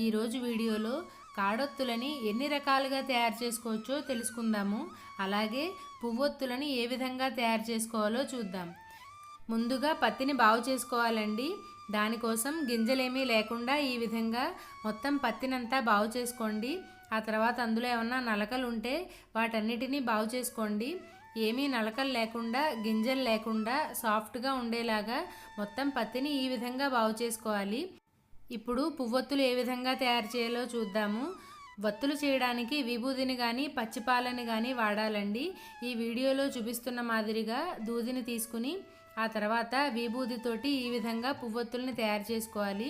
ఈరోజు వీడియోలో కాడొత్తులని ఎన్ని రకాలుగా తయారు చేసుకోవచ్చో తెలుసుకుందాము. అలాగే పువ్వొత్తులని ఏ విధంగా తయారు చేసుకోవాలో చూద్దాం. ముందుగా పత్తిని బాగు చేసుకోవాలండి. దానికోసం గింజలేమీ లేకుండా ఈ విధంగా మొత్తం పత్తినంతా బాగు చేసుకోండి. ఆ తర్వాత అందులో ఏమన్నా నలకలు ఉంటే వాటన్నిటినీ బాగు చేసుకోండి. ఏమీ నలకలు లేకుండా గింజలు లేకుండా సాఫ్ట్గా ఉండేలాగా మొత్తం పత్తిని ఈ విధంగా బాగు చేసుకోవాలి. ఇప్పుడు పువ్వొత్తులు ఏ విధంగా తయారు చేయాలో చూద్దాము. వత్తులు చేయడానికి విభూదిని కానీ పచ్చిపాలని కానీ వాడాలండి. ఈ వీడియోలో చూపిస్తున్న మాదిరిగా దూదిని తీసుకుని ఆ తర్వాత విభూదితోటి ఈ విధంగా పువ్వొత్తుల్ని తయారు చేసుకోవాలి.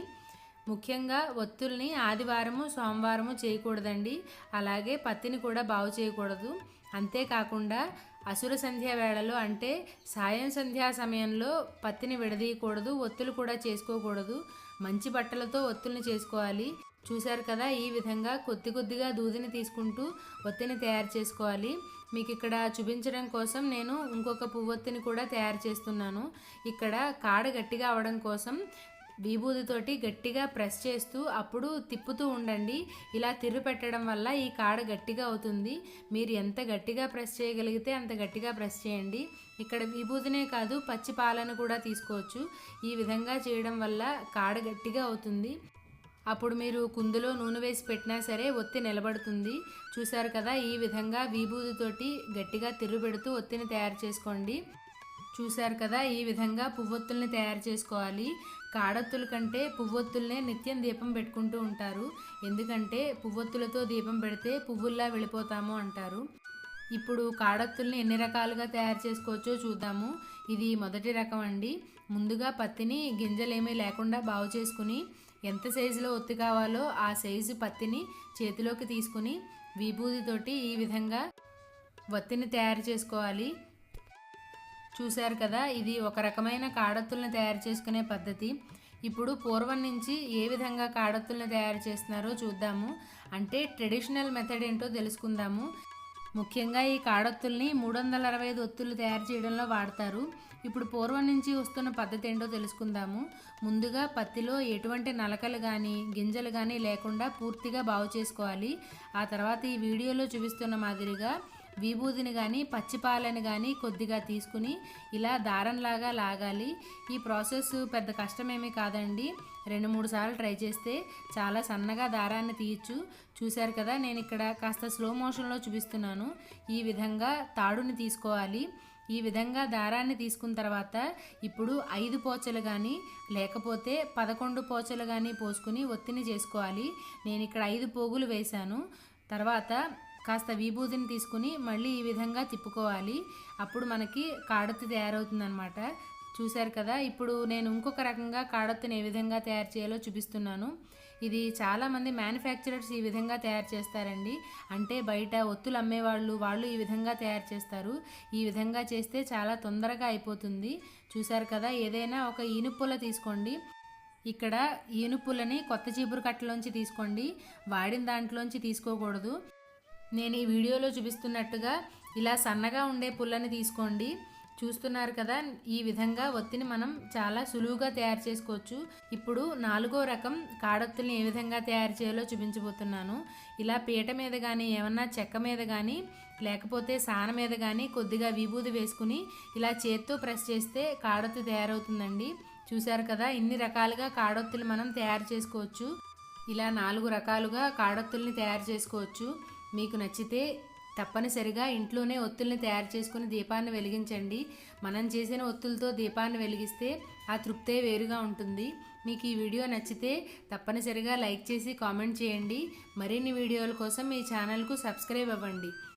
ముఖ్యంగా ఒత్తుల్ని ఆదివారము సోమవారము చేయకూడదండి. అలాగే పత్తిని కూడా బాగు చేయకూడదు. అంతేకాకుండా అసుర సంధ్యా వేళలో అంటే సాయం సంధ్యా సమయంలో పత్తిని విడదీయకూడదు, ఒత్తులు కూడా చేసుకోకూడదు. మంచి బట్టలతో ఒత్తుల్ని చేసుకోవాలి. చూశారు కదా, ఈ విధంగా కొద్ది కొద్దిగా దూదిని తీసుకుంటూ ఒత్తిని తయారు చేసుకోవాలి. మీకు ఇక్కడ చూపించడం కోసం నేను ఇంకొక పువ్వొత్తిని కూడా తయారు చేస్తున్నాను. ఇక్కడ కాడ గట్టిగా అవడం కోసం విభూదితోటి గట్టిగా ప్రెస్ చేస్తూ అప్పుడు తిప్పుతూ ఉండండి. ఇలా తిర్రు పెట్టడం వల్ల ఈ కాడ గట్టిగా అవుతుంది. మీరు ఎంత గట్టిగా ప్రెస్ చేయగలిగితే అంత గట్టిగా ప్రెస్ చేయండి. ఇక్కడ విభూదినే కాదు పచ్చి పాలను కూడా తీసుకోవచ్చు. ఈ విధంగా చేయడం వల్ల కాడ గట్టిగా అవుతుంది. అప్పుడు మీరు కుందులో నూనె వేసి పెట్టినా సరే ఒత్తి నిలబడుతుంది. చూశారు కదా, ఈ విధంగా విభూదితోటి గట్టిగా తిర్రు పెడుతూ ఒత్తిని తయారు చేసుకోండి. చూశారు కదా, ఈ విధంగా పువ్వొత్తుల్ని తయారు చేసుకోవాలి. కాడొత్తుల కంటే పువ్వొత్తుల్నే నిత్యం దీపం పెట్టుకుంటూ ఉంటారు. ఎందుకంటే పువ్వొత్తులతో దీపం పెడితే పువ్వుల్లా వెళ్ళిపోతాము అంటారు. ఇప్పుడు కాడొత్తుల్ని ఎన్ని రకాలుగా తయారు చేసుకోవచ్చో చూద్దాము. ఇది మొదటి రకం అండి. ముందుగా పత్తిని గింజలేమీ లేకుండా బాగు చేసుకుని ఎంత సైజులో ఒత్తి కావాలో ఆ సైజు పత్తిని చేతిలోకి తీసుకుని విభూదితోటి ఈ విధంగా ఒత్తిని తయారు చేసుకోవాలి. చూశారు కదా, ఇది ఒక రకమైన కాడొత్తుల్ని తయారు చేసుకునే పద్ధతి. ఇప్పుడు పూర్వం నుంచి ఏ విధంగా కాడొత్తుల్ని తయారు చేస్తున్నారో చూద్దాము. అంటే ట్రెడిషనల్ మెథడ్ ఏంటో తెలుసుకుందాము. ముఖ్యంగా ఈ కాడొత్తుల్ని 365 ఒత్తులు తయారు చేయడంలో వాడతారు. ఇప్పుడు పూర్వం నుంచి వస్తున్న పద్ధతి ఏంటో తెలుసుకుందాము. ముందుగా పత్తిలో ఎటువంటి నలకలు కానీ గింజలు కానీ లేకుండా పూర్తిగా బాగు చేసుకోవాలి. ఆ తర్వాత ఈ వీడియోలో చూపిస్తున్న మాదిరిగా విభూదిని కానీ పచ్చిపాలని కానీ కొద్దిగా తీసుకుని ఇలా దారంలాగా లాగాలి. ఈ ప్రాసెస్ పెద్ద కష్టమేమీ కాదండి. 2-3 సార్లు ట్రై చేస్తే చాలా సన్నగా దారాన్ని తీయచ్చు. చూశారు కదా, నేను ఇక్కడ కాస్త స్లో మోషన్లో చూపిస్తున్నాను. ఈ విధంగా తాడుని తీసుకోవాలి. ఈ విధంగా దారాన్ని తీసుకున్న తర్వాత ఇప్పుడు 5 పోచలు కానీ లేకపోతే 11 పోచలు కానీ పోసుకుని ఒత్తిని చేసుకోవాలి. నేను ఇక్కడ 5 పోగులు వేశాను. తర్వాత కాస్త విభూదిని తీసుకుని మళ్ళీ ఈ విధంగా తిప్పుకోవాలి. అప్పుడు మనకి కాడొత్తి తయారవుతుందన్నమాట. చూశారు కదా, ఇప్పుడు నేను ఇంకొక రకంగా కాడొత్తిని ఏ విధంగా తయారు చేయాలో చూపిస్తున్నాను. ఇది చాలామంది మ్యానుఫ్యాక్చరర్స్ ఈ విధంగా తయారు చేస్తారండి. అంటే బయట ఒత్తులు అమ్మేవాళ్ళు ఈ విధంగా తయారు చేస్తారు. ఈ విధంగా చేస్తే చాలా తొందరగా అయిపోతుంది. చూశారు కదా, ఏదైనా ఒక ఈనుపుల తీసుకోండి. ఇక్కడ ఈనుపులని కొత్త చీపురు కట్టలోంచి తీసుకోండి, వాడిన దాంట్లోంచి తీసుకోకూడదు. నేను ఈ వీడియోలో చూపిస్తున్నట్టుగా ఇలా సన్నగా ఉండే పుల్లని తీసుకోండి. చూస్తున్నారు కదా, ఈ విధంగా ఒత్తిని మనం చాలా సులువుగా తయారు చేసుకోవచ్చు. ఇప్పుడు 4వ రకం కాడొత్తుల్ని ఏ విధంగా తయారు చేయాలో చూపించబోతున్నాను. ఇలా పీట మీద కానీ ఏమన్నా చెక్క మీద కానీ లేకపోతే సాన మీద కానీ కొద్దిగా విభూది వేసుకుని ఇలా చేత్తో ప్రెస్ చేస్తే కాడొత్తి తయారవుతుందండి. చూశారు కదా, ఇన్ని రకాలుగా కాడొత్తులు మనం తయారు చేసుకోవచ్చు. ఇలా 4 రకాలుగా కాడొత్తుల్ని తయారు చేసుకోవచ్చు. మీకు నచ్చితే తప్పనిసరిగా ఇంట్లోనే ఒత్తుల్ని తయారు చేసుకుని దీపాన్ని వెలిగించండి. మనం చేసిన ఒత్తులతో దీపాన్ని వెలిగిస్తే ఆ తృప్తే వేరుగా ఉంటుంది. మీకు ఈ వీడియో నచ్చితే తప్పనిసరిగా లైక్ చేసి కామెంట్ చేయండి. మరిన్ని వీడియోల కోసం ఈ ఛానల్కు సబ్స్క్రైబ్ అవ్వండి.